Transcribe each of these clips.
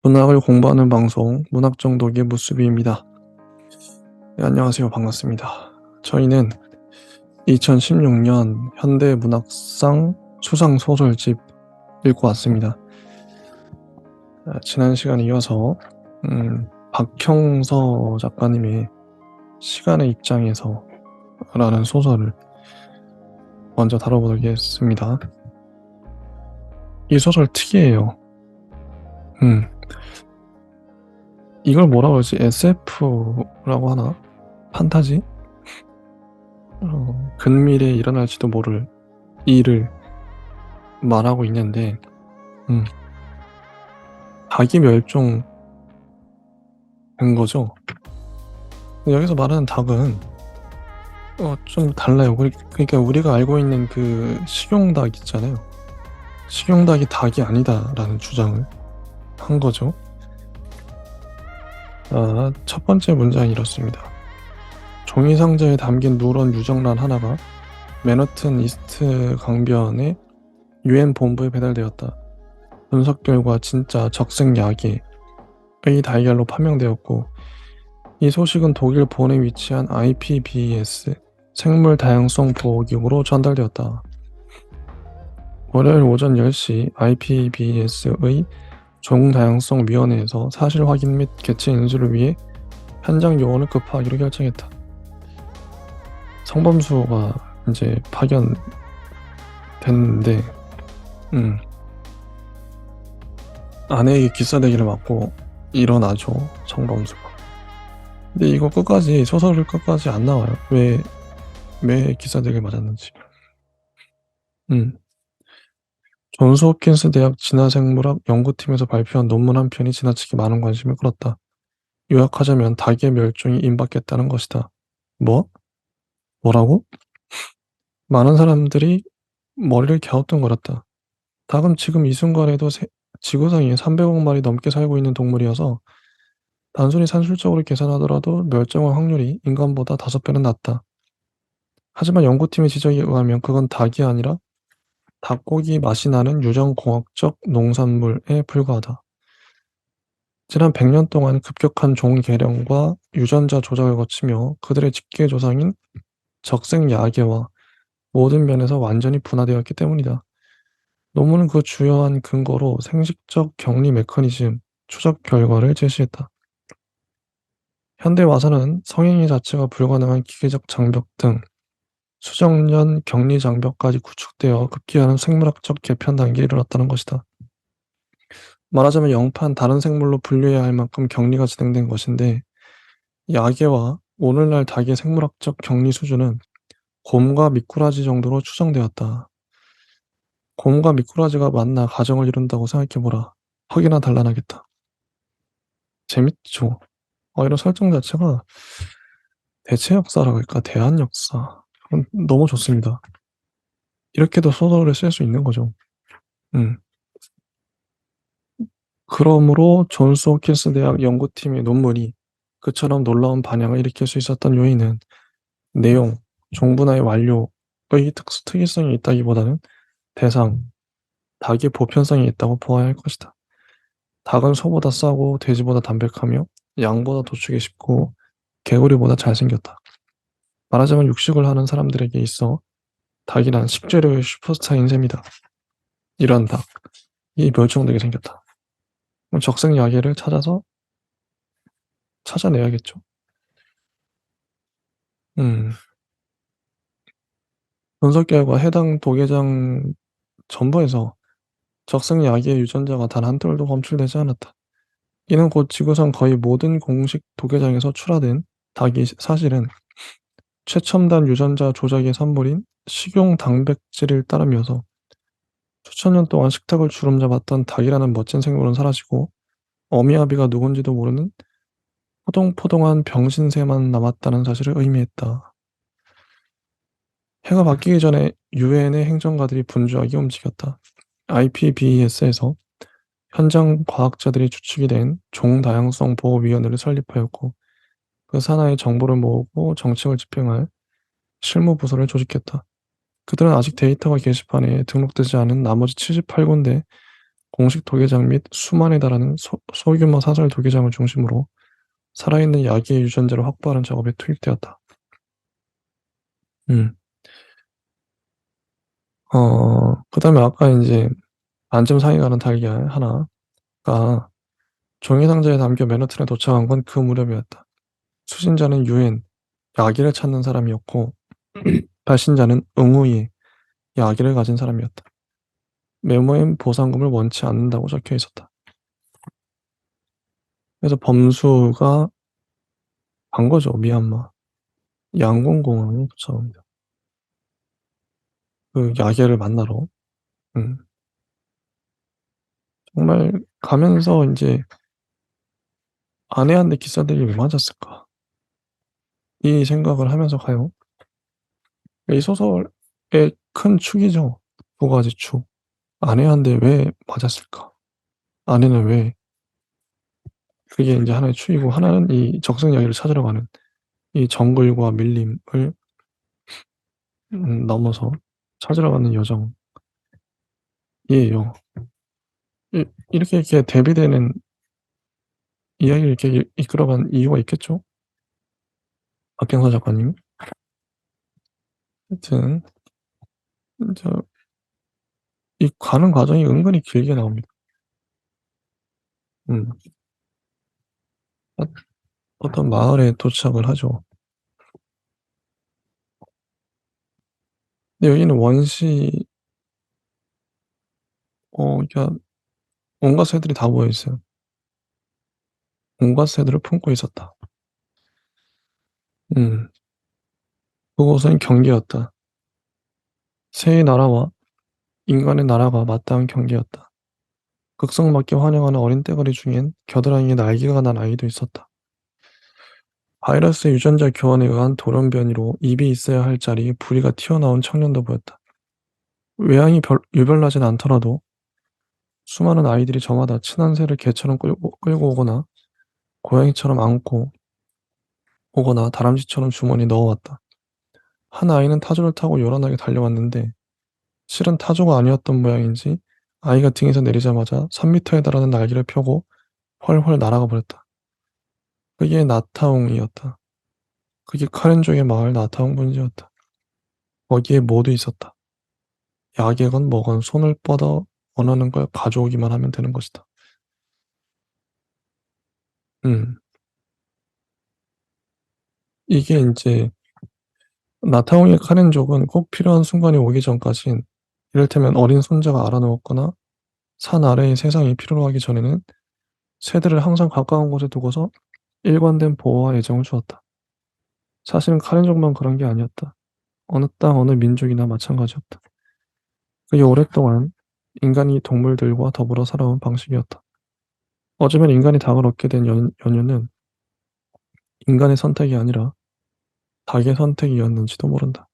문학을 공부하는 방송 문학정독의 무수비입니다. 네, 안녕하세요. 반갑습니다. 저희는 2016년 현대문학상 수상소설집 읽고 왔습니다. 지난 시간에 이어서 박형서 작가님의 시간의 입장에서 라는 소설을 먼저 다뤄보겠습니다. 이 소설 특이해요. 이걸 뭐라고 하지? SF라고 하나? 판타지? 근미래에 일어날지도 모를 일을 말하고 있는데 닭이 멸종된 거죠. 여기서 말하는 닭은 좀 달라요. 그러니까 우리가 알고 있는 그 식용닭 있잖아요. 식용닭이 닭이 아니다라는 주장을 한 거죠. 첫 번째 문장이 이렇습니다. 종이 상자에 담긴 누런 유정란 하나가 맨하튼 이스트 강변의 UN 본부에 배달되었다. 분석 결과 진짜 적색약의 달걀로 판명되었고, 이 소식은 독일 본에 위치한 IPBES 생물 다양성 보호기구로 전달되었다. 월요일 오전 10시 IPBES의 종다양성위원회에서 사실 확인 및 개체 인수를 위해 현장 요원을 급파하기로 결정했다. 성범수가 이제 파견됐는데 아내에게 기싸대기를 맞고 일어나죠, 성범수가. 근데 이거 끝까지, 소설을 끝까지 안 나와요. 왜 기싸대기를 맞았는지. 존스 홉킨스 대학 진화생물학 연구팀에서 발표한 논문 한 편이 지나치게 많은 관심을 끌었다. 요약하자면 닭의 멸종이 임박했다는 것이다. 뭐라고? 많은 사람들이 머리를 갸우뚱거렸다. 닭은 지금 이 순간에도 지구상에 300억 마리 넘게 살고 있는 동물이어서 단순히 산술적으로 계산하더라도 멸종할 확률이 인간보다 5배는 낮다. 하지만 연구팀의 지적에 의하면 그건 닭이 아니라 닭고기 맛이 나는 유전공학적 농산물에 불과하다. 지난 100년 동안 급격한 종 개량과 유전자 조작을 거치며 그들의 직계조상인 적색야게와 모든 면에서 완전히 분화되었기 때문이다. 논문은 그 주요한 근거로 생식적 격리 메커니즘 추적 결과를 제시했다. 현대 와서는 성행위 자체가 불가능한 기계적 장벽 등 수정년 격리 장벽까지 구축되어 급기야는 생물학적 개편 단계에 이르렀다는 것이다. 말하자면 영판 다른 생물로 분류해야 할 만큼 격리가 진행된 것인데, 야게와 오늘날 닭의 생물학적 격리 수준은 곰과 미꾸라지 정도로 추정되었다. 곰과 미꾸라지가 만나 가정을 이룬다고 생각해보라. 퍽이나 단란하겠다. 재밌죠? 이런 설정 자체가 대체 역사라고 할까? 대한 역사. 너무 좋습니다. 이렇게도 소설을 쓸 수 있는 거죠. 그러므로 존스 홉킨스 대학 연구팀의 논문이 그처럼 놀라운 반향을 일으킬 수 있었던 요인은 내용, 종분화의 완료의 특이성이 있다기보다는 대상, 닭의 보편성이 있다고 보아야 할 것이다. 닭은 소보다 싸고 돼지보다 담백하며 양보다 도축이 쉽고 개구리보다 잘생겼다. 말하자면 육식을 하는 사람들에게 있어 닭이란 식재료의 슈퍼스타인 셈이다. 이런 닭이 멸종되게 생겼다. 적색야게를 찾아내야겠죠. 분석 결과 해당 도계장 전부에서 적색야기의 유전자가 단 한 톨도 검출되지 않았다. 이는 곧 지구상 거의 모든 공식 도계장에서 출하된 닭이 사실은 최첨단 유전자 조작의 산물인 식용 단백질을 따르면서 수천 년 동안 식탁을 주름잡았던 닭이라는 멋진 생물은 사라지고 어미아비가 누군지도 모르는 포동포동한 병신새만 남았다는 사실을 의미했다. 해가 바뀌기 전에 유엔의 행정가들이 분주하게 움직였다. IPBES에서 현장 과학자들이 주축이 된 종다양성 보호위원회를 설립하였고, 그 산하의 정보를 모으고 정책을 집행할 실무부서를 조직했다. 그들은 아직 데이터가 게시판에 등록되지 않은 나머지 78군데 공식 도계장 및 수만에 달하는 소규모 사설 도계장을 중심으로 살아있는 야기의 유전자를 확보하는 작업에 투입되었다. 음. 그다음에 아까 인제 안점 상에 가는 달걀 하나가 종이 상자에 담겨 맨하튼에 도착한 건 그 무렵이었다. 수신자는 유엔, 야기를 찾는 사람이었고 발신자는 응우이, 야기를 가진 사람이었다. 메모엔 보상금을 원치 않는다고 적혀 있었다. 그래서 범수가 간 거죠, 미얀마. 양곤 공항에 도착합니다. 그 야게를 만나러. 음. 정말 가면서 인제 '아내한테 기사들이 왜 맞았을까?' 이 생각을 하면서 가요. 이 소설의 큰 축이죠. 두 가지 축. '아내한테 왜 맞았을까? 아내는 왜' 그게 인제 하나의 축이고, 하나는 이 적성 이야기를 찾으러 가는 이 정글과 밀림을 넘어서 찾으러 가는 여정이에요. 이 이렇게 대비되는 이야기를 이렇게 이끌어간 이유가 있겠죠? 박경서 작가님이. 하여튼 저 이 가는 과정이 은근히 길게 나옵니다. 음. 어 어떤 마을에 도착을 하죠. 근데 여기는 원시 그러니까 온갖 새들이 다 모여 있어요. 온갖 새들을 품고 있었다. 음. 그곳은 경계였다. 새의 나라와 인간의 나라가 맞닿은 경계였다. 극성맞게 환영하는 어린 떼거리 중엔 겨드랑이에 날개가 난 아이도 있었다. 바이러스 유전자 교환에 의한 돌연변이로 입이 있어야 할 자리에 부리가 튀어나온 청년도 보였다. 외양이 유별나진 않더라도 수많은 아이들이 저마다 친한 새를 개처럼 끌고 오거나 고양이처럼 안고 오거나 다람쥐처럼 주머니에 넣어왔다. 한 아이는 타조를 타고 요란하게 달려왔는데 실은 타조가 아니었던 모양인지 아이가 등에서 내리자마자 3미터에 달하는 날개를 펴고 훨훨 날아가 버렸다. 그게 나타웅이었다. 그게 카렌족의 마을 나타웅 분지였다. 거기에 모두 있었다. 약이건 뭐건 손을 뻗어 원하는 걸 가져오기만 하면 되는 것이다. 음. 이게 인제 나타웅의 카렌족은 꼭 필요한 순간이 오기 전까진, 이를테면 어린 손자가 알아 누웠거나 산 아래의 세상이 필요로 하기 전에는 새들을 항상 가까운 곳에 두고서 일관된 보호와 애정을 주었다. 사실은 카렌족만 그런 게 아니었다. 어느 땅 어느 민족이나 마찬가지였다. 그게 오랫동안 인간이 동물들과 더불어 살아온 방식이었다. 어쩌면 인간이 닭을 얻게 된 연유는 인간의 선택이 아니라 닭의 선택이었는지도 모른다.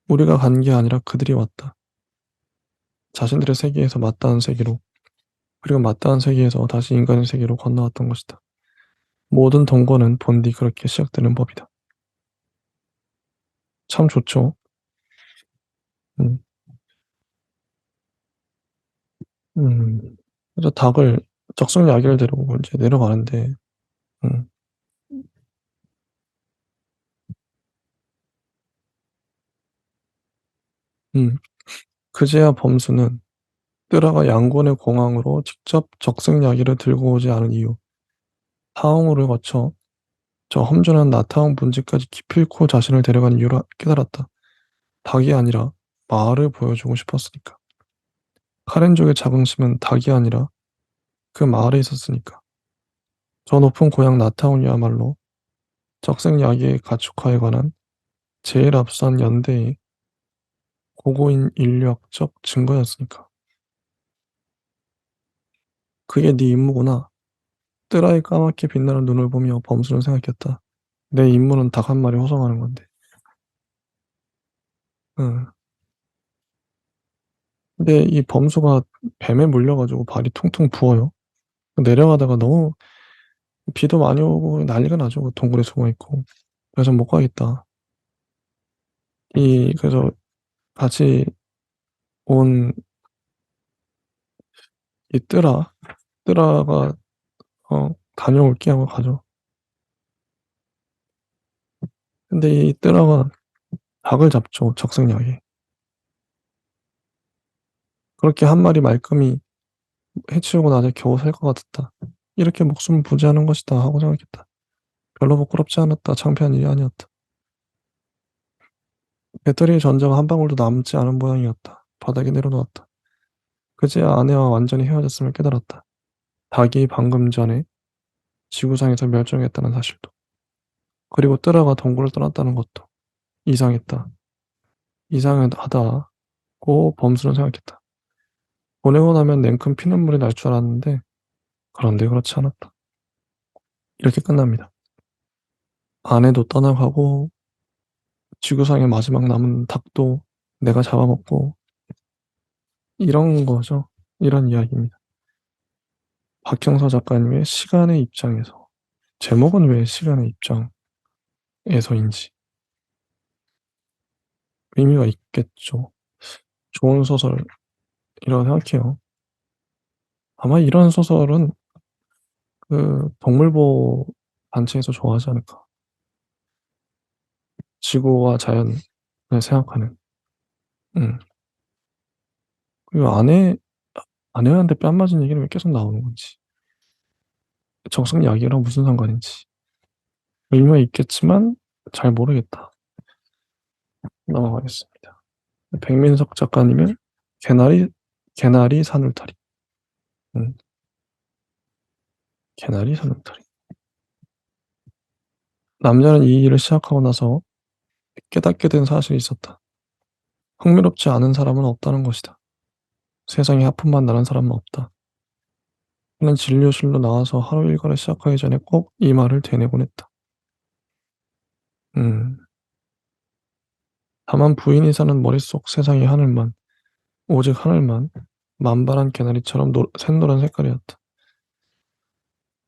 우리가 간 게 아니라 그들이 왔다. 자신들의 세계에서 맞닿은 세계로, 그리고 맞닿은 세계에서 다시 인간의 세계로 건너왔던 것이다. 모든 동거는 본디 그렇게 시작되는 법이다. 참 좋죠. 음. 음. 그래서 닭을 적성 야기를 데리고 인제 내려가는데 음. 음. 그제야 범수는 뜨라가 양곤의 공항으로 직접 적성 야기를 들고 오지 않은 이유, 타옹호를 거쳐 저 험준한 나타운 분지까지 기필코 자신을 데려간 이유를 깨달았다. 닭이 아니라 마을을 보여주고 싶었으니까. 카렌족의 자긍심은 닭이 아니라 그 마을에 있었으니까. 저 높은 고향 나타운이야말로 적색 야기의 가축화에 관한 제일 앞선 연대의 고고인 인류학적 증거였으니까. 그게 네 임무구나. 뜨라의 까맣게 빛나는 눈을 보며 범수는 생각했다. 내 임무는 닭 한 마리 호송하는 건데. 응. 근데 이 범수가 뱀에 물려가지고 발이 퉁퉁 부어요. 내려가다가 너무 비도 많이 오고 난리가 나죠. 그 동굴에 숨어 있고. 그래서 못 가겠다. 그래서 같이 온 이 뜨라가 다녀올게 하고 가죠. 근데 이 뜨라가 닭을 잡죠, 적성약에. 그렇게 한 마리 말끔히 해치우고 나서 겨우 살 것 같았다. 이렇게 목숨을 부지하는 것이다 하고 생각했다. 별로 부끄럽지 않았다. 창피한 일이 아니었다. 배터리의 전자가 한 방울도 남지 않은 모양이었다. 바닥에 내려놓았다. 그제야 아내와 완전히 헤어졌음을 깨달았다. 닭이 방금 전에 지구상에서 멸종했다는 사실도. 그리고 뜨라가 동굴을 떠났다는 것도 이상했다. 이상하다고 범수는 생각했다. 보내고 나면 냉큼 피눈물이 날 줄 알았는데 그런데 그렇지 않았다. 이렇게 끝납니다. 아내도 떠나가고 지구상의 마지막 남은 닭도 내가 잡아먹고 이런 거죠. 이런 이야기입니다. 박형서 작가님의 시간의 입장에서 제목은 왜 시간의 입장에서인지 의미가 있겠죠. 좋은 소설이라고 생각해요. 아마 이런 소설은 그 동물보호 단체에서 좋아하지 않을까. 지구와 자연을 생각하는. 음. 그리고 아내한테 뺨 맞은 얘기는 왜 계속 나오는 건지. 적성 약이랑 무슨 상관인지. 의미가 있겠지만 잘 모르겠다. 넘어가겠습니다. 백민석 작가님의 개나리, 개나리 산울타리. 음, 개나리 산울타리. 남자는 이 일을 시작하고 나서 깨닫게 된 사실이 있었다. 흥미롭지 않은 사람은 없다는 것이다. 세상에 하품만 나는 사람은 없다. 그는 진료실로 나와서 하루 일과를 시작하기 전에 꼭 이 말을 되뇌곤 했다. 음, 다만 부인이 사는 머릿속 세상의 하늘만, 오직 하늘만 만발한 개나리처럼 샛노란 색깔이었다.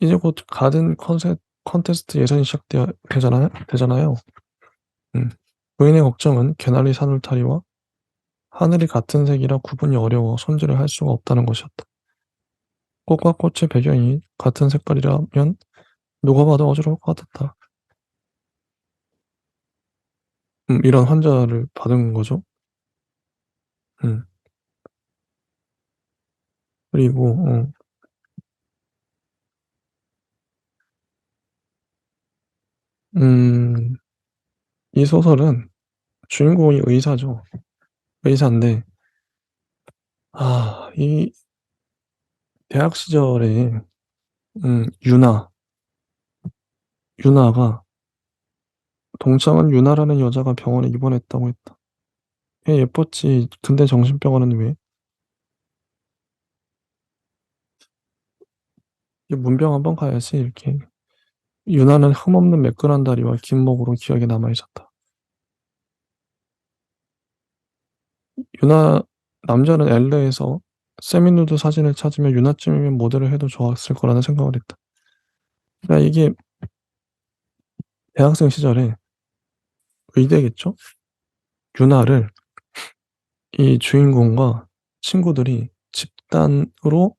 이제 곧 가든 컨테스트 예선이 되잖아요. 음. 부인의 걱정은 개나리 산울타리와 하늘이 같은 색이라 구분이 어려워 손질을 할 수가 없다는 것이었다. 꽃과 꽃의 배경이 같은 색깔이라면 누가 봐도 어지러울 것 같았다. 이런 환자를 받은 거죠. 음. 그리고 음, 이 소설은 주인공이 의사죠. 의사인데 이 대학 시절에 음, 유나 유나가 동창은 유나라는 여자가 병원에 입원했다고 했다. 애 예뻤지. 근데 정신병원은 왜? 이게 문병 한번 가야지 이렇게. 유나는 흠없는 매끈한 다리와 긴 목으로 기억에 남아 있었다. 유나 남자는 엘레에서 세미누드 사진을 찾으며 유나쯤이면 모델을 해도 좋았을 거라는 생각을 했다. 그러니까 이게 대학생 시절에 의대겠죠? 유나를 이 주인공과 친구들이 집단으로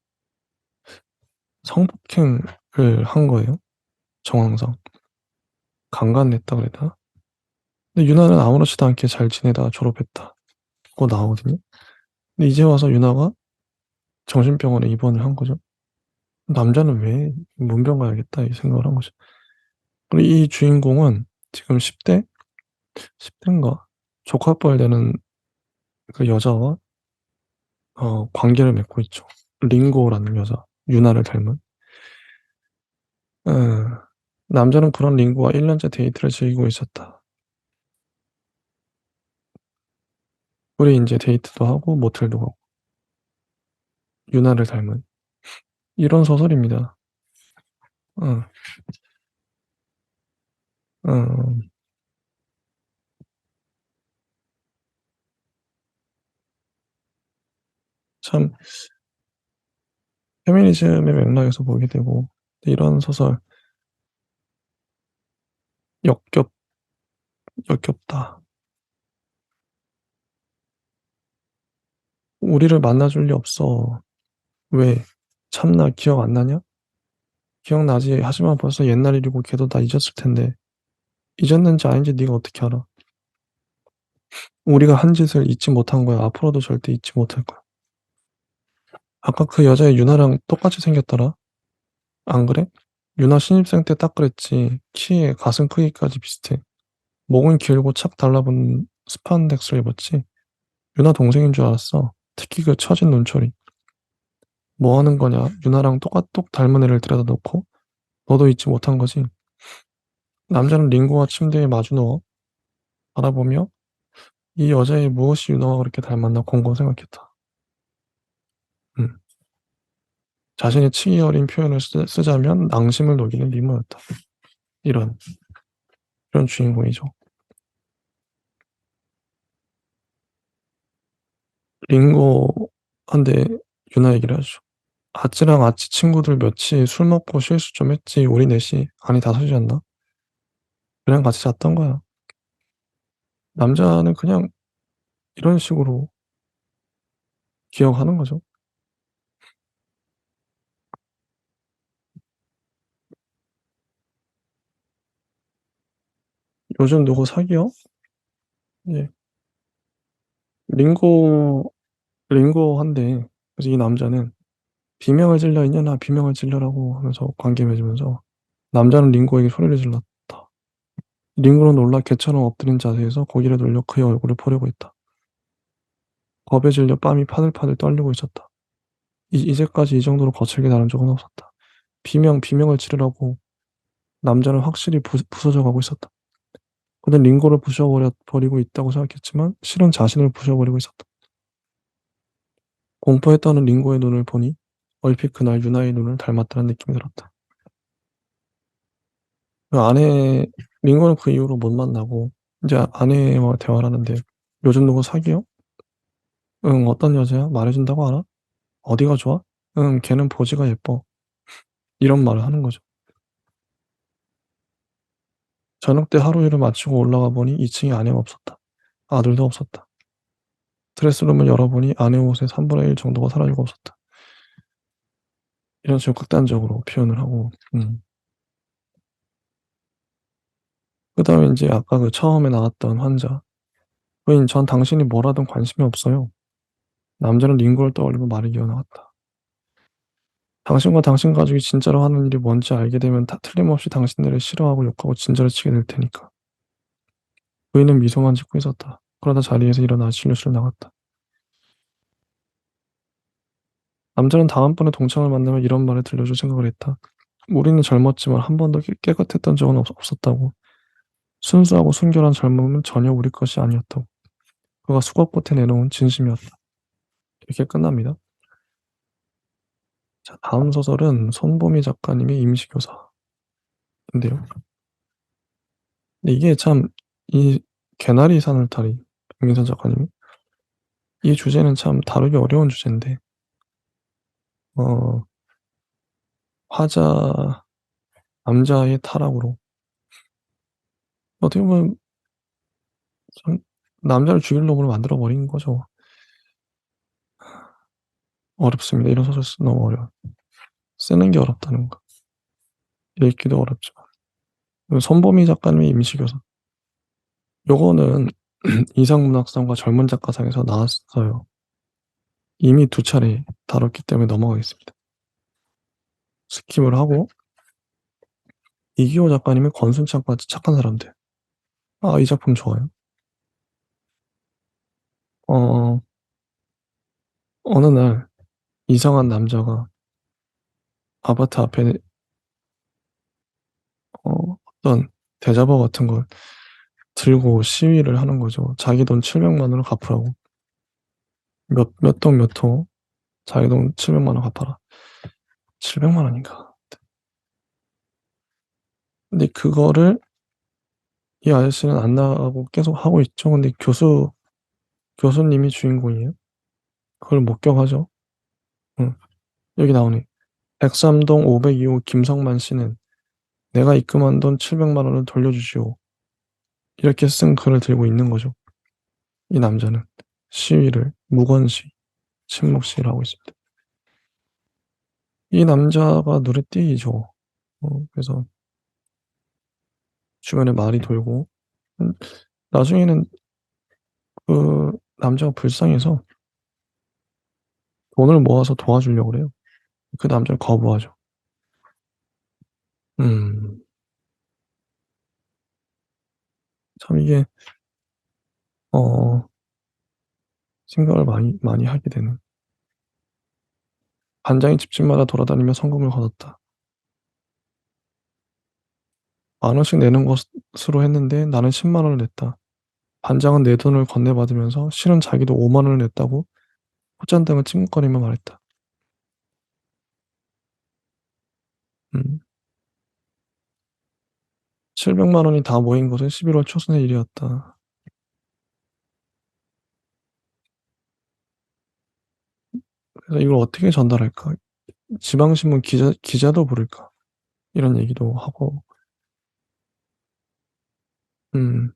성폭행을 한 거예요. 정황상. 강간했다 그랬나? 근데 유나는 아무렇지도 않게 잘 지내다가 졸업했다. 고 나오거든요. 근데 이제 와서 유나가 정신병원에 입원을 한 거죠. 남자는 왜 문병 가야겠다 이 생각을 한 거죠. 그리고 이 주인공은 지금 10대? 10대인가? 조카뻘 되는 그 여자와 관계를 맺고 있죠. 링고라는 여자. 유나를 닮은. 어, 남자는 그런 링고와 1년째 데이트를 즐기고 있었다. 우리 이제 데이트도 하고 모텔도 가고 유나를 닮은 이런 소설입니다. 어, 어, 참 페미니즘의 맥락에서 보게 되고 이런 소설 역겹 역겹다. 우리를 만나줄 리 없어. 왜? 참나 기억 안 나냐? 기억나지. 하지만 벌써 옛날 일이고 걔도 다 잊었을 텐데. 잊었는지 아닌지 네가 어떻게 알아? 우리가 한 짓을 잊지 못한 거야. 앞으로도 절대 잊지 못할 거야. 아까 그 여자 유나랑 똑같이 생겼더라. 안 그래? 유나 신입생 때 딱 그랬지. 키에 가슴 크기까지 비슷해. 목은 길고 착 달라붙는 스판덱스를 입었지. 유나 동생인 줄 알았어. 특히 그 처진 눈초리. 뭐 하는 거냐? 유나랑 똑 닮은 애를 데려다 놓고 너도 잊지 못한 거지. 남자는 링고와 침대에 마주 누워 바라보며 이 여자의 무엇이 유나와 그렇게 닮았나 곰곰 생각했다. 음. 자신의 치기 어린 표현을 쓰자면 낭심을 녹이는 미모였다. 이런 이런 주인공이죠. 링고한테 유나 얘기를 하죠. 아찌랑 아찌 친구들 며칠 술 먹고 실수 좀 했지. 우리 넷이 아니 다섯이었나? 그냥 같이 잤던 거야. 남자는 그냥 이런 식으로 기억하는 거죠. 요즘 누구 사귀어? 예. 링고 링고한데 그래서 이 남자는 비명을 질러 있냐나 비명을 질러라고 하면서 관계 맺으면서 남자는 링고에게 소리를 질렀다. 링고는 놀라 개처럼 엎드린 자세에서 고개를 돌려 그의 얼굴을 보려고 했다. 겁에 질려 뺨이 파들파들 떨리고 있었다. 이제까지 이 정도로 거칠게 다룬 적은 없었다. 비명을 지르라고 남자는 확실히 부서져 가고 있었다. 그는 링고를 부셔버리고 있다고 생각했지만 실은 자신을 부셔버리고 있었다. 공포에 떠는 링고의 눈을 보니 얼핏 그날 유나의 눈을 닮았다는 느낌이 들었다. 그 아내 링고는 그 이후로 못 만나고 이제 아내와 대화를 하는데 요즘 누구 사귀어? 응, 어떤 여자야? 말해준다고 알아? 어디가 좋아? 응, 걔는 보지가 예뻐. 이런 말을 하는 거죠. 저녁 때 하루 일을 마치고 올라가 보니 2층에 아내가 없었다. 아들도 없었다. 드레스룸을 열어보니 아내 옷의 3분의 1 정도가 사라지고 없었다. 이런 식으로 극단적으로 표현을 하고, 그 다음에 이제 아까 그 처음에 나왔던 환자. 부인, 전 당신이 뭘 하든 관심이 없어요. 남자는 링고를 떠올리고 말을 이어나갔다. 당신과 당신 가족이 진짜로 하는 일이 뭔지 알게 되면 다 틀림없이 당신들을 싫어하고 욕하고 진저를 치게 될 테니까. 부인은 미소만 짓고 있었다. 그러다 자리에서 일어나 진료실을 나갔다. 남자는 다음번에 동창을 만나면 이런 말을 들려줄 생각을 했다. 우리는 젊었지만 한 번도 깨끗했던 적은 없었다고. 순수하고 순결한 젊음은 전혀 우리 것이 아니었다고. 그가 수것 끝에 내놓은 진심이었다. 이렇게 끝납니다. 자, 다음 소설은 손보미 작가님의 임시교사인데요. 근데 이게 참, 이 개나리 산울타리, 박민선 작가님이 이 주제는 참 다루기 어려운 주제인데, 어, 화자, 남자의 타락으로, 어떻게 보면 참 남자를 죽일 놈으로 만들어버린 거죠. 어렵습니다. 이런 소설 너무 어려워요. 쓰는 게 어렵다는 거. 읽기도 어렵지만. 손보미 작가님의 임시교사. 요거는 이상문학상과 젊은 작가상에서 나왔어요. 이미 두 차례 다뤘기 때문에 넘어가겠습니다. 스킵을 하고 이기호 작가님의 권순창과 착한 사람들. 아, 이 작품 좋아요. 어, 어느 날 이상한 남자가 아파트 앞에 어떤 대자보 같은 걸 들고 시위를 하는 거죠. 자기 돈 700만 원을 갚으라고. 몇 동 몇 호, 자기 돈 700만 원 갚아라. 700만 원인가? 근데 그거를 이 아저씨는 안 나가고 계속 하고 있죠. 근데 교수님이 주인공이에요. 그걸 목격하죠. 응. 여기 나오네. 103동 502호 김성만 씨는 내가 입금한 돈 700만 원을 돌려주시오. 이렇게 쓴 글을 들고 있는 거죠. 이 남자는 무건시, 침묵 시위를 하고 있습니다. 이 남자가 눈에 띄죠. 그래서 주변에 말이 돌고 음 나중에는 그 남자가 불쌍해서 돈을 모아서 도와주려고 그래요. 그 남자는 거부하죠. 음. 참 이게 어 생각을 많이 하게 되는. "반장이 집집마다 돌아다니며 성금을 거뒀다. 만 원씩 내는 것으로 했는데 나는 10만 원을 냈다. 반장은 내 돈을 건네받으면서 실은 자기도 5만 원을 냈다고 콧잔등을 찡긋거리며 말했다." 700만 원이 다 모인 것은 11월 초순의 일이었다. 그래서 이걸 어떻게 전달할까? 지방신문 기자도 부를까? 이런 얘기도 하고 음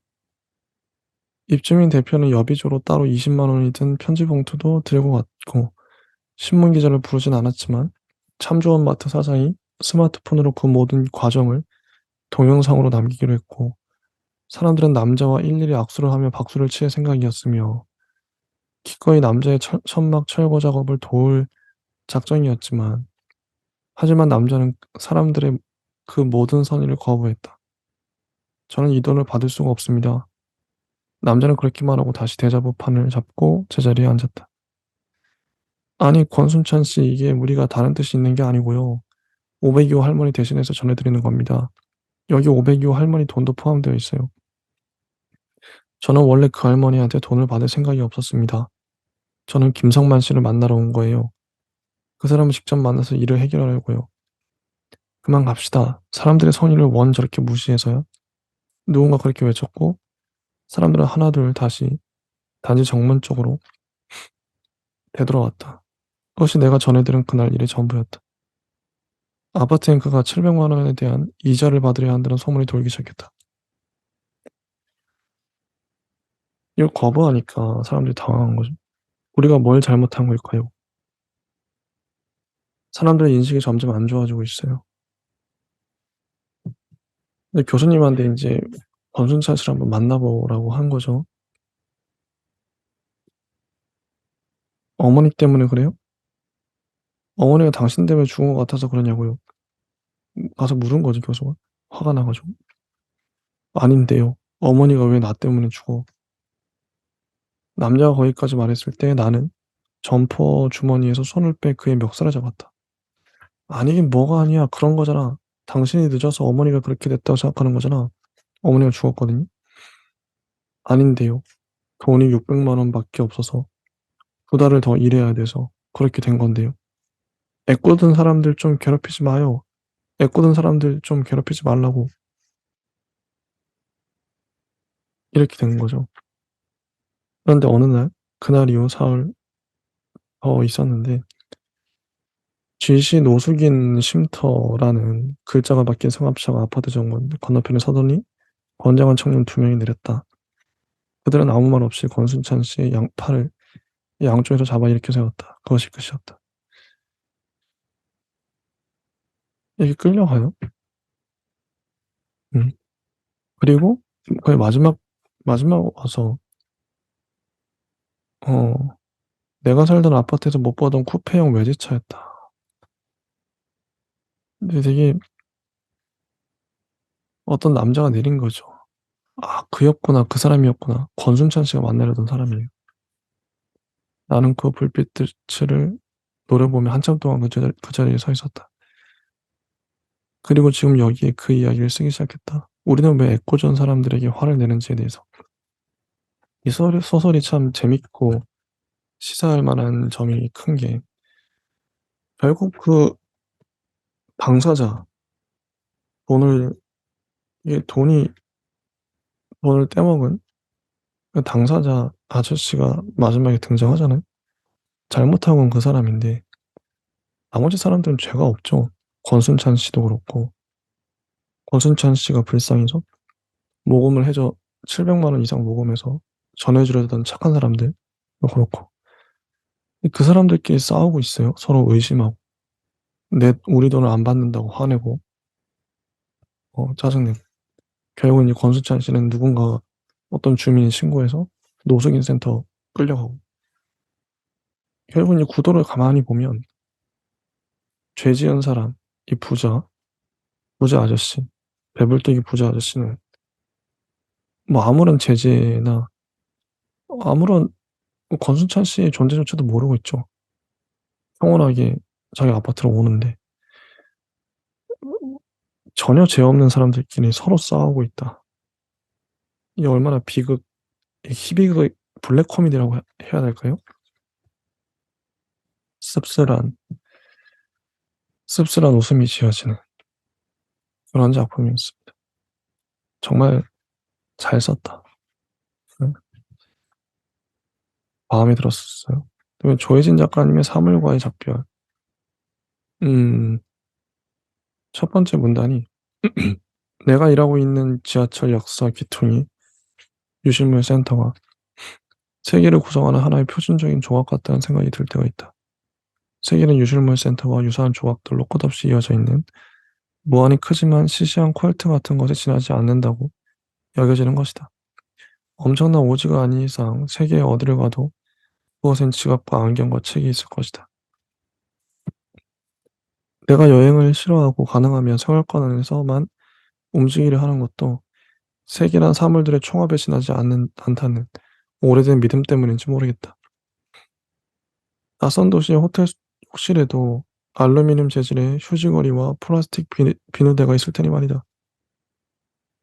입주민 대표는 여비조로 따로 20만 원이 든 편지 봉투도 들고 갔고 신문 기자를 부르진 않았지만 참 좋은 마트 사장이 스마트폰으로 그 모든 과정을 동영상으로 남기기로 했고 사람들은 남자와 일일이 악수를 하며 박수를 칠 생각이었으며 기꺼이 남자의 천막 철거 작업을 도울 작정이었지만 하지만 남자는 사람들의 그 모든 선의를 거부했다. "저는 이 돈을 받을 수가 없습니다." 남자는 그렇게만 하고 다시 대자보 판을 잡고 제자리에 앉았다. "아니 권순찬 씨 이게 우리가 다른 뜻이 있는 게 아니고요. 502호 할머니 대신해서 전해 드리는 겁니다. 여기 502호 할머니 돈도 포함되어 있어요. 저는 원래 그 할머니한테 돈을 받을 생각이 없었습니다. 저는 김성만 씨를 만나러 온 거예요. 그 사람을 직접 만나서 일을 해결하려고요. 그만 갑시다. 사람들의 선의를 원 저렇게 무시해서요." 누군가 그렇게 외쳤고 사람들은 하나둘 다시 단지 정문 쪽으로 되돌아왔다. 그것이 내가 전해 들은 그날 일의 전부였다. 아파트 앵커가 700만 원에 대한 이자를 받으려 한다는 소문이 돌기 시작했다. 이걸 거부하니까 사람들이 당황한 거죠. 우리가 뭘 잘못한 걸까요? 사람들의 인식이 점점 안 좋아지고 있어요. 근데 교수님한테 인제 권순찬 씨를 한번 만나 보라고 한 거죠. "어머니 때문에 그래요?" "어머니가 당신 때문에 죽은 것 같아서 그러냐고요." 가서 물은 거죠 교수가. 화가 나 가지고. "아닌데요. 어머니가 왜 나 때문에 죽어." 남자가 거기까지 말했을 때 나는 점퍼 주머니에서 손을 빼 그의 멱살을 잡았다. "아니긴 뭐가 아니야. 그런 거잖아. 당신이 늦어서 어머니가 그렇게 됐다고 생각하는 거잖아." 어머니가 죽었거든요. "아닌데요. 돈이 600만 원밖에 없어서 2달을 더 일해야 돼서 그렇게 된 건데요. 애꿎은 사람들 좀 괴롭히지 마요. 애꿎은 사람들 좀 괴롭히지 말라고." 이렇게 된 거죠. 그런데 어느 날 그날 이후 사흘 더 있었는데 GC 노숙인 쉼터라는 글자가 박힌 승합차가 아파트 정문 건너편에 서더니 건장한 청년 2명이 내렸다. 그들은 아무 말 없이 권순찬 씨의 팔을 양쪽에서 잡아 일으켜 세웠다. 그것이 끝이었다. 이렇게 끌려가요. 음. 그리고 거의 마지막 와서 어 내가 살던 아파트에서 못 보던 쿠페형 외제차였다. 근데 되게 어떤 남자가 내린 거죠. '아 그였구나. 그 사람이었구나. 권순찬 씨가 만나려던 사람이에요.' 나는 그 불빛을 노려보며 한참 동안 그 자리에 서 있었다. 그리고 지금 여기에 그 이야기를 쓰기 시작했다. 우리는 왜 애꿎은 사람들에게 화를 내는지에 대해서. 이 소설이 참 재밌고 시사할 만한 점이 큰 게 결국 그 당사자 돈을 이게 돈을 떼먹은 그 당사자 아저씨가 마지막에 등장하잖아요. 잘못한 건 그 사람인데 나머지 사람들은 죄가 없죠. 권순찬 씨도 그렇고 권순찬 씨가 불쌍해서 모금을 해서 700만 원 이상 모금해서 전해 주려던 착한 사람들도 그렇고 그 사람들끼리 싸우고 있어요, 서로 의심하고. 내 우리 돈을 안 받는다고 화내고 짜증내고 결국은 이 권수찬 씨는 누군가 어떤 주민이 신고해서 노숙인 센터 끌려가고 결국은 이 구도를 가만히 보면 죄 지은 사람, 이 부자 아저씨, 배불뚝이 부자 아저씨는 뭐 아무런 제재나 아무런 권순찬 씨의 존재조차도 모르고 있죠. 평온하게 자기 아파트로 오는데 전혀 죄 없는 사람들끼리 서로 싸우고 있다. 이게 얼마나 희비극, 블랙 코미디라고 해야 될까요? 씁쓸한, 씁쓸한 웃음이 지어지는 그런 작품이었습니다. 정말 잘 썼다. 응? 마음에 들었었어요. 그다음에 조혜진 작가님의 사물과의 작별. 음, 첫 번째 문단이 내가 일하고 있는 지하철 역사 귀퉁이 유실물 센터가 세계를 구성하는 하나의 표준적인 조각 같다는 생각이 들 때가 있다. 세계는 유실물 센터와 유사한 조각들로 끝없이 이어져 있는 무한히 크지만 시시한 퀄트 같은 것에 지나지 않는다고 여겨지는 것이다. 엄청난 오지가 아닌 이상 세계의 어디를 가도 그것엔 지갑과 안경과 책이 있을 것이다. 내가 여행을 싫어하고 가능하면 생활권 안에서만 움직이려 하는 것도 세계란 사물들의 총합에 지나지 않다는 오래된 믿음 때문인지 모르겠다. 낯선 도시의 호텔 욕실에도 알루미늄 재질의 휴지거리와 플라스틱 비누대가 있을 테니 말이다.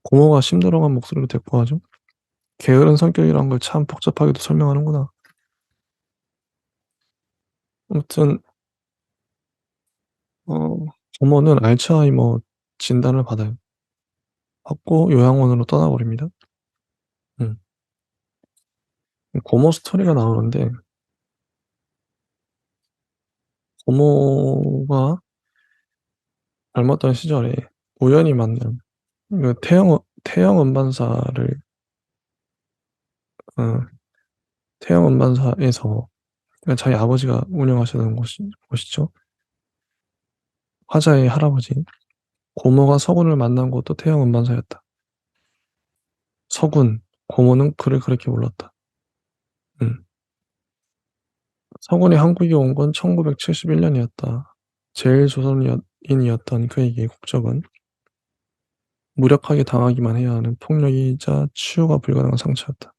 고모가 심드렁한 목소리로 대꾸하죠. 게으른 성격이란 걸 참 복잡하게도 설명하는구나. 아무튼 어, 고모는 알츠하이머 진단을 받아요. 받고 요양원으로 떠나버립니다. 음. 고모 스토리가 나오는데 고모가 젊었던 시절에 우연히 만난 그 태영 음반사를 어, 태영 음반사에서 그러니까 자기 아버지가 운영하시는 곳이죠. 화자의 할아버지 고모가 서군을 만난 곳도 태영 음반사였다. 서군 고모는 그를 그렇게 불렀다. 음. 서군이 한국에 온 건 1971년이었다. 제일조선인이었던 그에게 국적은 무력하게 당하기만 해야 하는 폭력이자 치유가 불가능한 상처였다.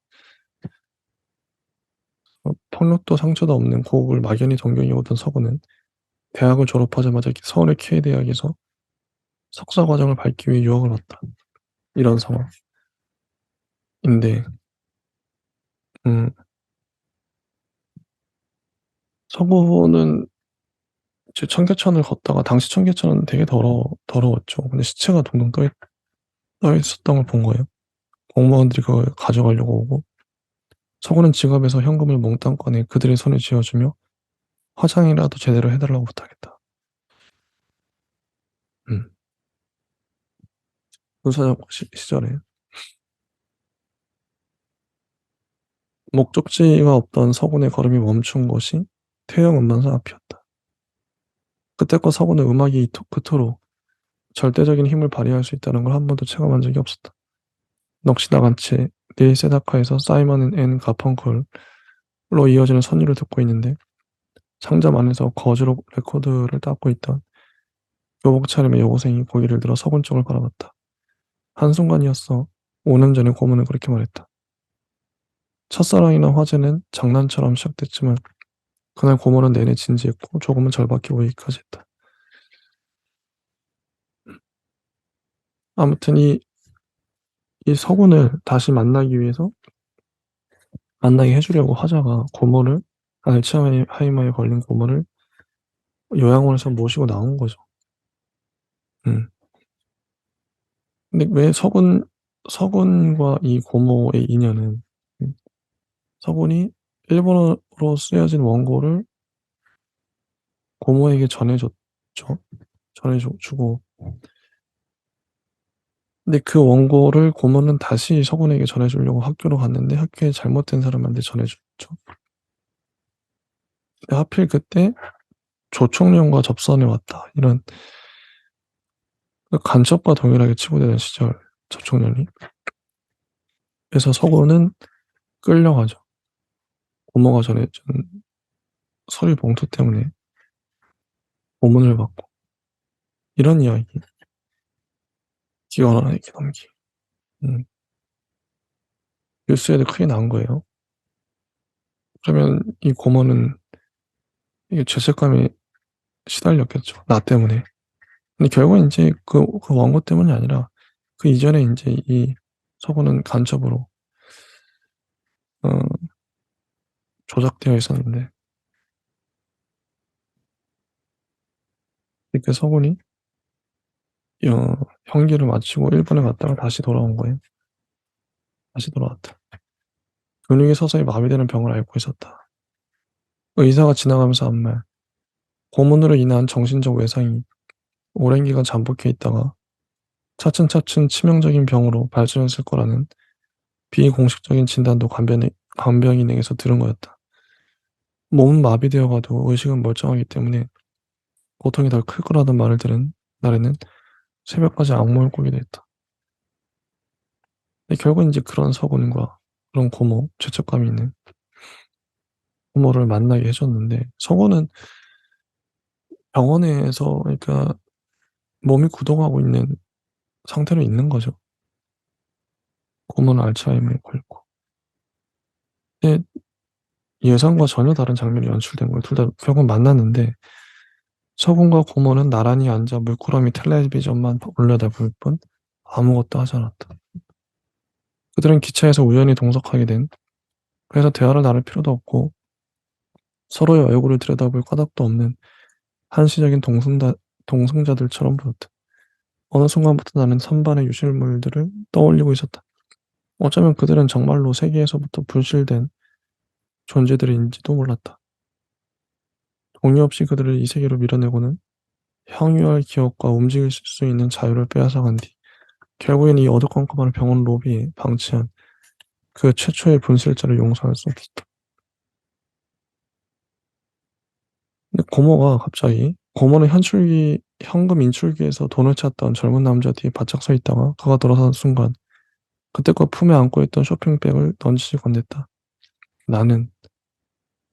폭력도 상처도 없는 고국을 막연히 동경해 오던 서구는 대학을 졸업하자마자 서울의 키웨이 대학에서 석사 과정을 밟기 위해 유학을 왔다. 이런 상황인데 음, 서구는 제 청계천을 걷다가 당시 청계천은 되게 더러웠죠. 근데 시체가 동동 떠 있었던 걸 본 거예요. 공무원들이 그걸 가져가려고 오고 서구는 지갑에서 현금을 몽땅 꺼내 그들의 손에 쥐어주며 화장이라도 제대로 해달라고 부탁했다. 음. 군사적 시절에 목적지가 없던 서군의 걸음이 멈춘 곳이 태영 음반사 앞이었다. 그때껏 서군은 음악이 그토록 절대적인 힘을 발휘할 수 있다는 걸 한 번도 체감한 적이 없었다. 넋이 나간 채 닐 세다카에서 사이먼 앤 가펑클로 이어지는 선율을 듣고 있는데 상점 안에서 거즈로 레코드를 닦고 있던 교복 차림의 여고생이 고개를 들어 서군 쪽을 바라봤다. 한순간이었어. 5년 전에 고모는 그렇게 말했다. 첫사랑이나 화제는 장난처럼 시작됐지만 그날 고모는 내내 진지했고 조금은 절박해 보이기까지 했다. 아무튼 이 서군을 다시 만나기 위해서 만나게 해주려고 화자가 고모를 알츠하이머에 걸린 고모를 요양원에서 모시고 나온 거죠. 음. 근데 왜 서군과 이 고모의 인연은 서군이 일본어로 쓰여진 원고를 고모에게 전해줬죠. 전해주고 근데 그 원고를 고모는 다시 서군에게 전해주려고 학교로 갔는데 학교에 잘못된 사람한테 전해줬죠. 근데 하필 그때 조총련과 접선해 왔다. 이런 간첩과 동일하게 치부되는 시절 조총련이. 그래서 서구는 끌려가죠. 고모가 전해준 서류 봉투 때문에 고문을 받고 이런 이야기. 기원 하나 이렇게 넘기. 음, 뉴스에도 크게 나온 거예요. 그러면 이 고모는 이게 죄책감에 시달렸겠죠. 나 때문에. 근데 결국은 이제 그 원고 때문이 아니라 그 이전에 이제 이 서구는 간첩으로 어, 조작되어 있었는데 그 서군이 형기를 마치고 일본에 갔다가 다시 돌아온 거예요. 다시 돌아왔다. 근육이 서서히 마비되는 병을 앓고 있었다. 의사가 지나가면서 한 말. 고문으로 인한 정신적 외상이 오랜 기간 잠복해 있다가 차츰차츰 치명적인 병으로 발전했을 거라는 비공식적인 진단도 간병인에게서 들은 거였다. 몸은 마비되어 가도 의식은 멀쩡하기 때문에 고통이 덜 클 거라는 말을 들은 날에는 새벽까지 악몽을 꾸게 됐다. 근데 결국 이제 그런 서군과 그런 고모, 죄책감이 있는 고모를 만나게 해줬는데 서군은 병원에서 그러니까 몸이 구동하고 있는 상태로 있는 거죠. 고모는 알츠하이머에 걸렸고. 근데 예상과 전혀 다른 장면이 연출된 거예요. 둘 다 결국 만났는데 서군과 고모는 나란히 앉아 물끄러미 텔레비전만 올려다볼 뿐 아무것도 하지 않았다. 그들은 기차에서 우연히 동석하게 된 그래서 대화를 나눌 필요도 없고 서로의 얼굴을 들여다볼 까닭도 없는 한시적인 동승자들처럼 보였다. 어느 순간부터 나는 선반의 유실물들을 떠올리고 있었다. 어쩌면 그들은 정말로 세계에서부터 분실된 존재들인지도 몰랐다. 동의 없이 그들을 이 세계로 밀어내고는 향유할 기억과 움직일 수 있는 자유를 빼앗아간 뒤 결국엔 이 어두컴컴한 병원 로비에 방치한 그 최초의 분실자를 용서할 수 없었다. 근데 고모는 현금 인출기에서 돈을 찾던 젊은 남자 뒤에 바짝 서 있다가 그가 돌아서는 순간 그때껏 품에 안고 있던 쇼핑백을 넌지시 건넸다. 나는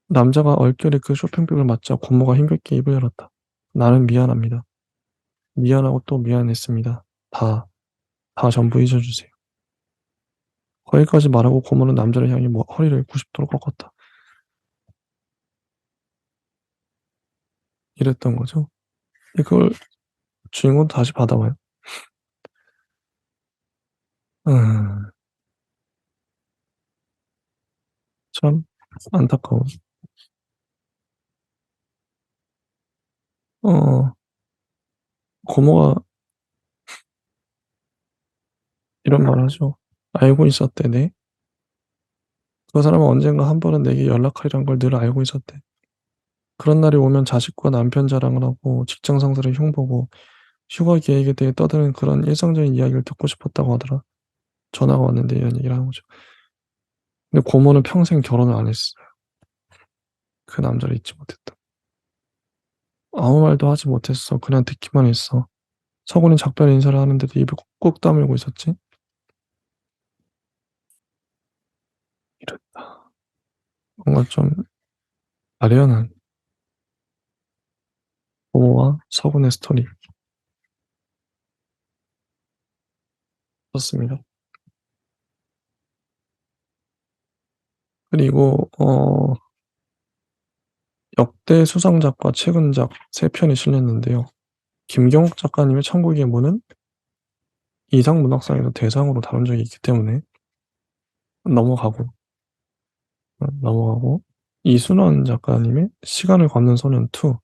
남자가 얼결에 그 쇼핑백을 맞자 고모가 힘겹게 입을 열었다. 나는 미안합니다. 미안하고 또 미안했습니다. 다 전부 잊어주세요. 거기까지 말하고 고모는 남자를 향해 허리를 90도로 꺾었다. 이랬던 거죠. 그걸 주인공도 다시 받아봐요. 음, 참 안타까워. 어, 고모가 이런 말 하죠. 알고 있었대, 네. 그 사람은 언젠가 한 번은 내게 연락하리란 걸 늘 알고 있었대. 그런 날이 오면 자식과 남편 자랑을 하고 직장 상사를 흉보고 휴가 계획에 대해 떠드는 그런 일상적인 이야기를 듣고 싶었다고 하더라. 전화가 왔는데 이런 얘기를 하는 거죠. 근데 고모는 평생 결혼을 안 했어요. 그 남자를 잊지 못했다. 아무 말도 하지 못했어. 그냥 듣기만 했어. 서군이 작별 인사를 하는데도 입을 꾹꾹 다물고 있었지. 이랬다. 뭔가 좀 아련한 고모와 서군의 스토리. 좋습니다. 그리고 역대 수상작과 최근작 3편이 실렸는데요. 김경옥 작가님의 천국의 문은 이상문학상에서 대상으로 다룬 적이 있기 때문에 넘어가고 넘어가고 이순원 작가님의 시간을 걷는 소년 2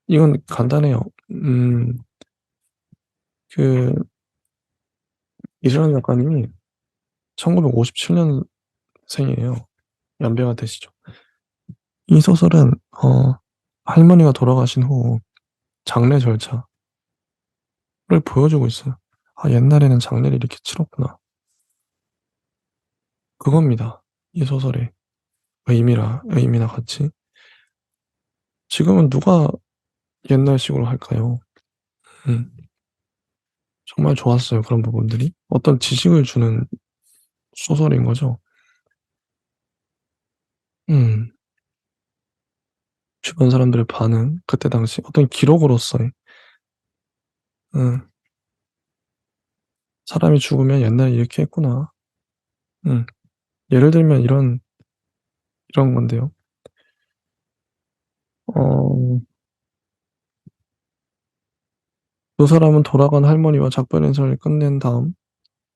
이건 간단해요. 그 이순원 작가님이 1957년생이에요. 연배가 되시죠. 이 소설은 할머니가 돌아가신 후 장례 절차를 보여주고 있어요. 아, 옛날에는 장례를 이렇게 치렀구나. 그겁니다. 이 소설의 의미나 같이. 지금은 누가 옛날식으로 할까요? 음. 정말 좋았어요, 그런 부분들이. 어떤 지식을 주는 소설인 거죠. 음. 주변 사람들의 반응, 그때 당시 어떤 기록으로서의, 음, '사람이 죽으면 옛날에 이렇게 했구나.' 음. 예를 들면 이런 건데요. 어 두 사람은 돌아간 할머니와 작별 인사를 끝낸 다음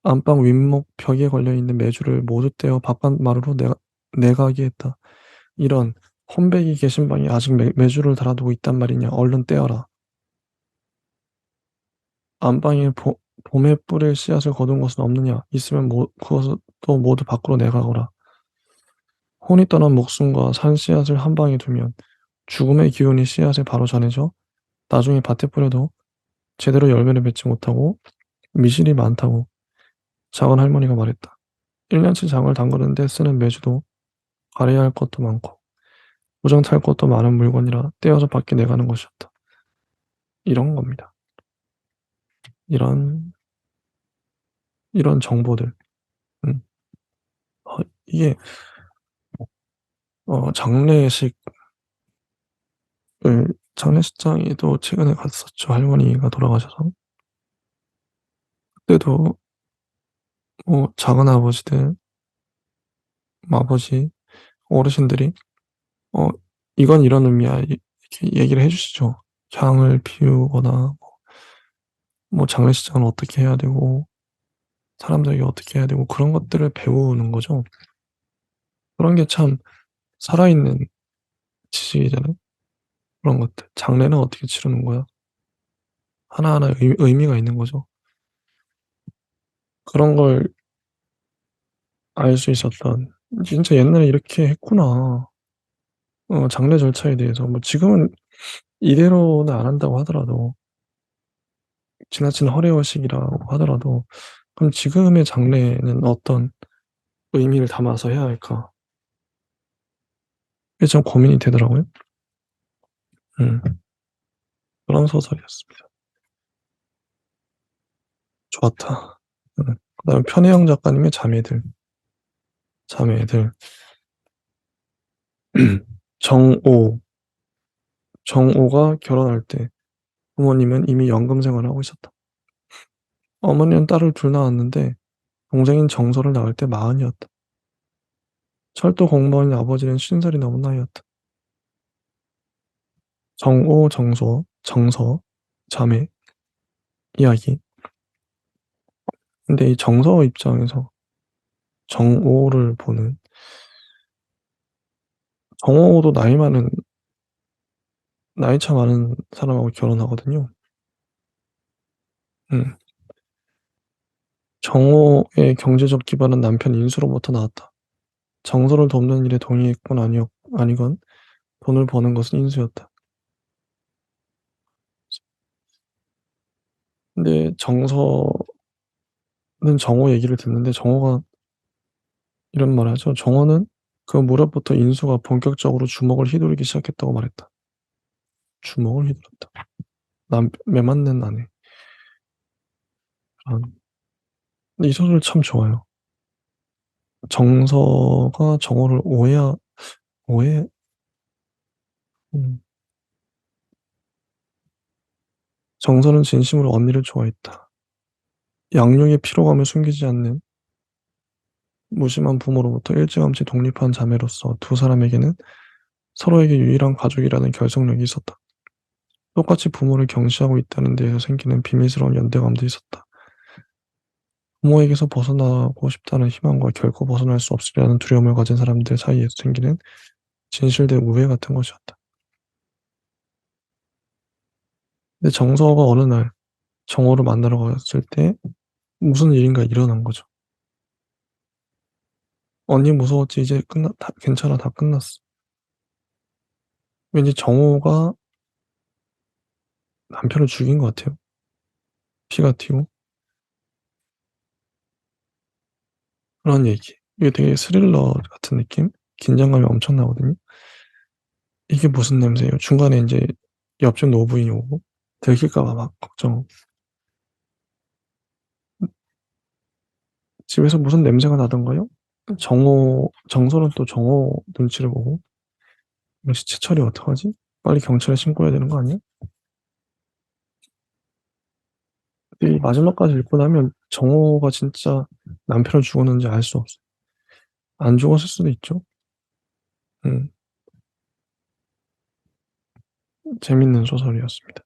안방 윗목 벽에 걸려 있는 메주를 모두 떼어 바깥마루로 내가게 했다. 이런 "혼백이 계신 방에 아직 메주를 달아두고 있단 말이냐. 얼른 떼어라." "안방에 봄에 뿌릴 씨앗을 거둔 것은 없느냐. 있으면 그것도 모두 밖으로 내가거라." 혼이 떠난 목숨과 산 씨앗을 한 방에 두면 죽음의 기운이 씨앗에 바로 전해져 나중에 밭에 뿌려도 제대로 열매를 맺지 못하고 미실이 많다고 작은 할머니가 말했다. 1년치 장을 담그는데 쓰는 메주도 갈아야 할 것도 많고 무정 탈 것도 많은 물건이라 떼어서 밖에 내가는 것이었다. 이런 겁니다. 이런 이런 정보들. 음. 이게 장례식을 장례식장에도 최근에 갔었죠. 할머니가 돌아가셔서. 그때도 뭐 작은아버지들, 아버지, 어르신들이 어 "이건 이런 의미야." 이렇게 얘기를 해 주시죠. 향을 피우거나 뭐 장례식장은 어떻게 해야 되고 사람들에게 어떻게 해야 되고 그런 것들을 배우는 거죠. 그런 게 참 살아있는 지식이잖아요. 그런 것들. 장례는 어떻게 치르는 거야. 하나하나 의미가 있는 거죠. 그런 걸 알 수 있었던 '진짜 옛날에 이렇게 했구나.' 장례 절차에 대해서 뭐 지금은 이대로는 안 한다고 하더라도 지나친 허례허식이라고 하더라도 그럼 지금의 장례는 어떤 의미를 담아서 해야 할까? 그게 참 고민이 되더라고요. 음. 그런 소설이었습니다. 좋았다. 그다음에 편혜영 작가님의 자매들. 자매들. 정오. 정오가 결혼할 때 부모님은 이미 연금 생활을 하고 있었다. 어머니는 딸을 둘 낳았는데 동생인 정서를 낳을 때 40이었다. 철도 공무원인 아버지는 50살이 넘은 나이였다. 정오, 정서, 자매 이야기. 근데 이 정서 입장에서 정오를 보는 정오도 나이 차 많은 사람하고 결혼하거든요. 음. 정오의 경제적 기반은 남편 인수로부터 나왔다. 정서를 돕는 일에 동의했건 아니건 돈을 버는 것은 인수였다. 근데 정서는 정오 얘기를 듣는데 정오가 이런 말을 하죠. "정오는 그 무렵부터 인수가 본격적으로 주먹을 휘두르기 시작했다."고 말했다. 주먹을 휘둘렀다. 매 맞는 아내. 근데 이 소설 참 좋아요. 정서가 정오를 오해 음 정서는 진심으로 언니를 좋아했다. 양육의 피로감을 숨기지 않는 무심한 부모로부터 일찌감치 독립한 자매로서 두 사람에게는 서로에게 유일한 가족이라는 결속력이 있었다. 똑같이 부모를 경시하고 있다는 데에서 생기는 비밀스러운 연대감도 있었다. 부모에게서 벗어나고 싶다는 희망과 결코 벗어날 수 없으리라는 두려움을 가진 사람들 사이에서 생기는 진실된 우애 같은 것이었다. 근데 정서가 어느 날 정호를 만나러 갔을 때 무슨 일인가 일어난 거죠. "언니 무서웠지? 이제 다 괜찮아. 다 끝났어." 왠지 정호가 남편을 죽인 것 같아요, 피가 튀고. 그런 얘기. 이게 되게 스릴러 같은 느낌? 긴장감이 엄청나거든요. 이게 무슨 냄새예요? 중간에 인제 옆집 노부인이 오고 들킬까 봐 막 걱정. 집에서 무슨 냄새가 나던가요? 정서는 또 정호 눈치를 보고 '이거 시체 처리 어떡하지? 빨리 경찰에 신고해야 되는 거 아니야?' 이 마지막까지 읽고 나면 정호가 진짜 남편을 죽었는지 알 수 없어요. 안 죽었을 수도 있죠. 음. 재밌는 소설이었습니다.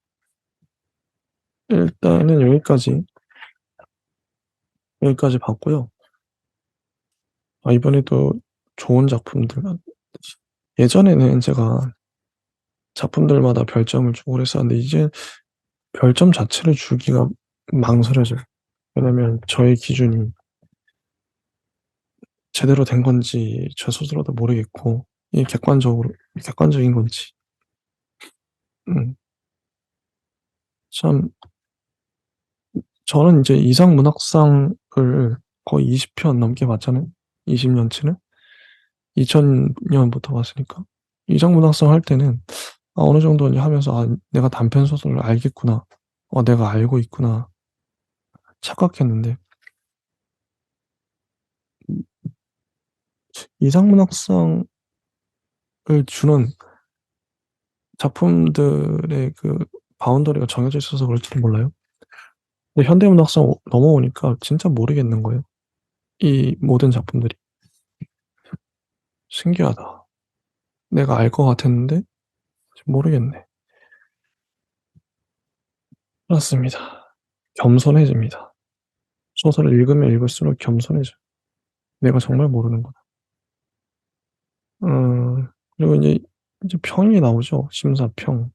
일단은 여기까지 봤고요. 이번에도 좋은 작품들만 예전에는 제가 작품들마다 별점을 주고 그랬었는데 이제 별점 자체를 주기가 망설여져요. 왜냐면 저의 기준이 제대로 된 건지 저 스스로도 모르겠고 이게 객관적인 건지. 음 참 저는 인제 이상 문학상을 거의 20편 넘게 봤잖아요. 20 년치를. 2000 년부터 봤으니까. 이상 문학상 할 때는 어느 정도 이제 하면서 '아 내가 단편 소설을 알겠구나. 내가 알고 있구나.' 착각했는데 이상 문학상을 주는 작품들의 그 바운더리가 정해져 있어서 그럴지도 몰라요. 근데 현대 문학상 넘어오니까 진짜 모르겠는 거예요, 이 모든 작품들이. 신기하다. 내가 알 것 같았는데 모르겠네. 그렇습니다. 겸손해집니다. 소설을 읽으면 읽을수록 겸손해져요. '내가 정말 모르는구나.' 그리고 이제 평이 나오죠, 심사평.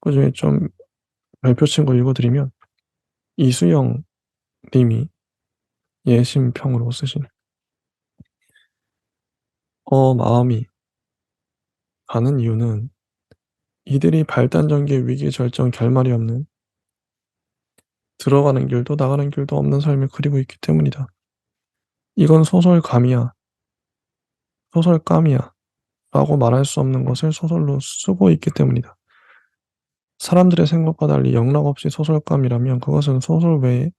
그중에 좀 별표 친 거 읽어 드리면 이수영 님이 예심평으로 쓰신 마음이 가는 이유는 이들이 발단 전개 위기 절정 결말이 없는 들어가는 길도 나가는 길도 없는 삶을 그리고 있기 때문이다. 이건 소설감이야. 소설감이야. 라고 말할 수 없는 것을 소설로 쓰고 있기 때문이다. 사람들의 생각과 달리 영락없이 소설감이라면 그것은 소설 외에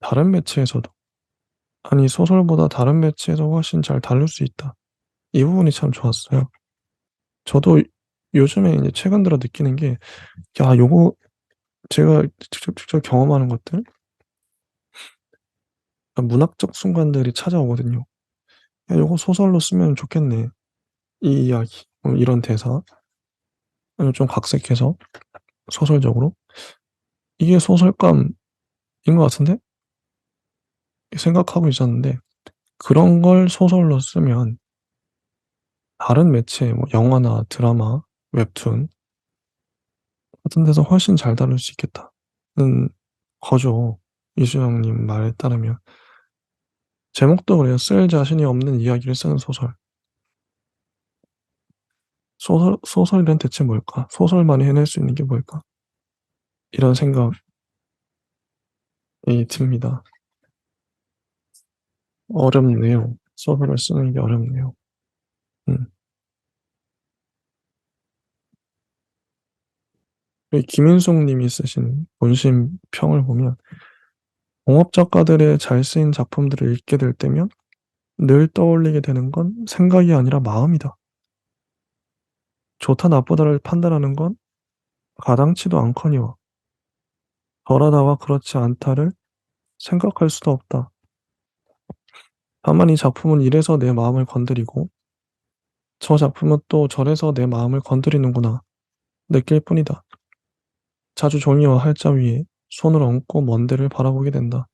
다른 매체에서도 아니 소설보다 다른 매체에서 훨씬 잘 다룰 수 있다. 이 부분이 참 좋았어요. 저도 요즘에 이제 최근 들어 느끼는 게 요거 제가 직접 경험하는 것들 문학적 순간들이 찾아오거든요. '야 요거 소설로 쓰면 좋겠네. 이 이야기.' 이런 대사 좀 각색해서 소설적으로 '이게 소설감인 것 같은데?' 생각하고 있었는데 그런 걸 소설로 쓰면 다른 매체 영화나 드라마, 웹툰 같은 데서 훨씬 잘 다룰 수 있겠다는 거죠. 이수영 님 말에 따르면. 제목도 그래요. 쓸 자신이 없는 이야기를 쓰는 소설. 소설이란 대체 뭘까? 소설만이 해낼 수 있는 게 뭘까? 이런 생각이 듭니다. 어렵네요. 소설을 쓰는 게 어렵네요. 음. 이 김윤숙 님이 쓰신 본심 평을 보면 "공업 작가들의 잘 쓰인 작품들을 읽게 될 때면 늘 떠올리게 되는 건 생각이 아니라 마음이다. 좋다 나쁘다를 판단하는 건 가당치도 않거니와 덜하다와 그렇지 않다를 생각할 수도 없다. 다만 이 작품은 이래서 내 마음을 건드리고 저 작품은 또 저래서 내 마음을 건드리는구나 느낄 뿐이다. 자주 종이와 할자 위에 손을 얹고 먼 데를 바라보게 된다.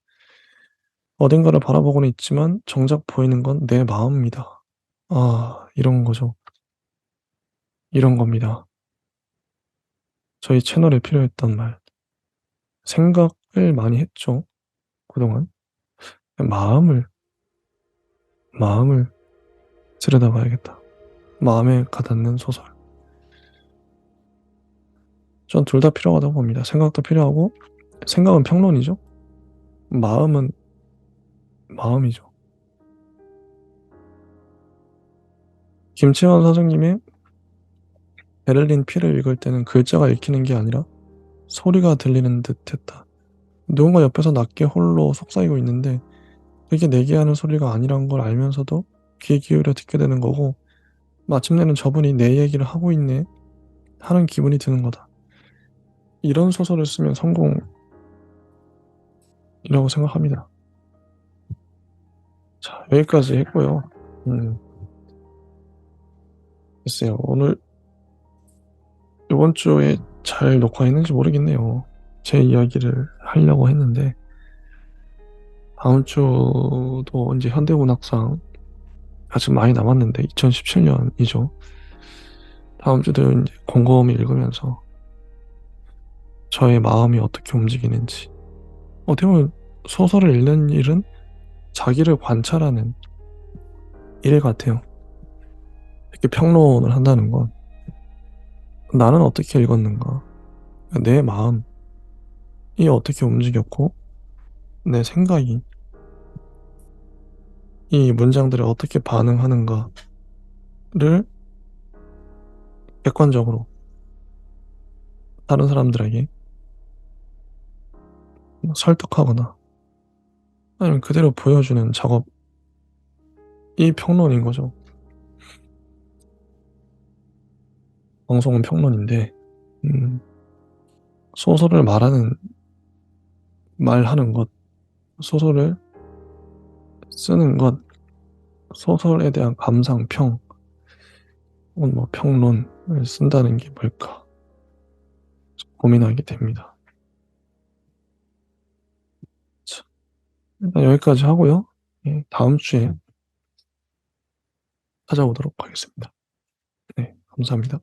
어딘가를 바라보고는 있지만 정작 보이는 건 내 마음입니다. 이런 거죠. 이런 겁니다. 저희 채널에 필요했던 말. 생각을 많이 했죠, 그동안. 마음을, 마음을 들여다봐야겠다. 마음에 가닿는 소설. 전 둘 다 필요하다고 봅니다. 생각도 필요하고, 생각은 평론이죠. 마음은 마음이죠. 김치환 사장님의 베를린 피를 읽을 때는 글자가 읽히는 게 아니라 소리가 들리는 듯했다. 누군가 옆에서 낮게 홀로 속삭이고 있는데 그게 내게 하는 소리가 아니란 걸 알면서도 귀 기울여 듣게 되는 거고, 마침내는 저분이 내 얘기를 하고 있네 하는 기분이 드는 거다. 이런 소설을 쓰면 성공이라고 생각합니다. 자, 여기까지 했고요. 음, 글쎄요. 오늘 이번 주에 잘 녹화했는지 모르겠네요. 제 이야기를 하려고 했는데 다음 주도 이제 현대문학상 아직 많이 남았는데 2017년이죠. 다음 주도 이제 곰곰이 읽으면서 저의 마음이 어떻게 움직이는지, 어떻게 보면 소설을 읽는 일은 자기를 관찰하는 일 같아요. 이렇게 평론을 한다는 건 나는 어떻게 읽었는가, 내 마음이 어떻게 움직였고 내 생각이 이 문장들에 어떻게 반응하는가를 객관적으로 다른 사람들에게 설득하거나 아니면 그대로 보여주는 작업이 평론인 거죠. 방송은 평론인데 음, 소설을 말하는 것, 소설을 쓰는 것, 소설에 대한 감상, 평, 혹은 뭐 평론을 쓴다는 게 뭘까 고민하게 됩니다. 자, 일단 여기까지 하고요. 예, 다음 주에 찾아오도록 하겠습니다. 네, 감사합니다.